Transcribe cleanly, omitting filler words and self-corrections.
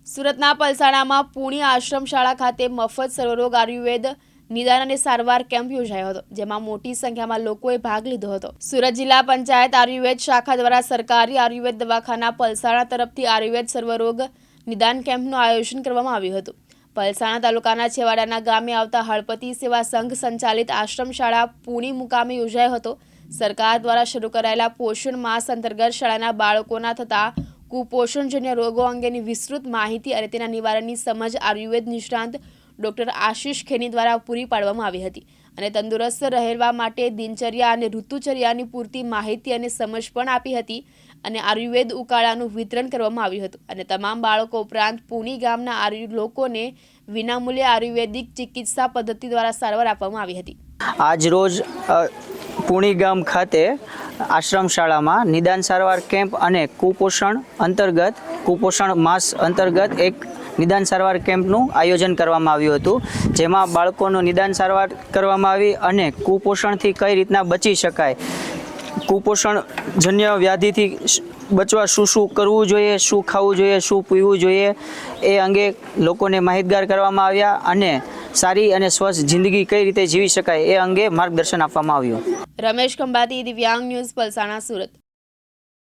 સુરતના પલસાણામાં પૂર્ણી આશ્રમ શાળા ખાતે મફત સર્વરોગ આયુર્વેદ નિદાન અને સારવાર કેમ્પ યોજાયો હતો, જેમાં મોટી સંખ્યામાં લોકોએ ભાગ લીધો હતો। સુરત જિલ્લા પંચાયત આયુર્વેદ શાખા દ્વારા સરકારી આયુર્વેદ દવાખાના પલસાણા તરફથી આયુર્વેદ સર્વરોગ નિદાન કેમ્પનું આયોજન કરવામાં આવ્યું હતું। પલસાણા તાલુકાના છેવાડાના ગામે આવતા હળપતિ સેવા સંઘ સંચાલિત આશ્રમ શાળા પૂર્ણી મુકામે યોજાયો હતો। સરકાર દ્વારા શરૂ કરાયેલા પોષણ માસ અંતર્ગત શાળાના બાળકોના થતા કુપોષણજન્ય રોગો અંગેની વિસ્તૃત માહિતી અને તેના નિવારણની સમજ આયુર્વેદ નિષ્ણાંત ડોક્ટર આશિષ ખેની દ્વારા પૂરી પાડવામાં આવી હતી અને તંદુરસ્ત રહેવા માટે દિનચર્યા અને ઋતુચર્યાની પૂરતી માહિતી અને સમજ પણ આપી હતી અને આયુર્વેદ ઉકાળાનું વિતરણ કરવામાં આવ્યું હતું અને તમામ બાળકો ઉપરાંત પૂર્ણી ગામના લોકોને વિનામૂલ્યે આયુર્વેદિક ચિકિત્સા પદ્ધતિ દ્વારા સારવાર આપવામાં આવી હતી। આજ રોજ પૂર્ણી ગામ ખાતે આશ્રમ શાળામાં નિદાન સારવાર કેમ્પ અને કુપોષણ માસ અંતર્ગત એક નિદાન સારવાર કેમ્પનું આયોજન કરવામાં આવ્યું હતું, જેમાં બાળકોનું નિદાન સારવાર કરવામાં આવી અને કુપોષણથી કઈ રીતના બચી શકાય, કુપોષણજન્ય વ્યાધિથી બચવા શું કરવું જોઈએ, શું ખાવું જોઈએ, શું પીવું જોઈએ એ અંગે લોકોને માહિતગાર કરવામાં આવ્યા અને સારી અને સ્વસ્થ જિંદગી કઈ રીતે જીવી શકાય એ અંગે માર્ગદર્શન આપવામાં આવ્યું। રમેશ ખંભાતી, દિવ્યાંગ ન્યૂઝ, પલસાણા, સુરત।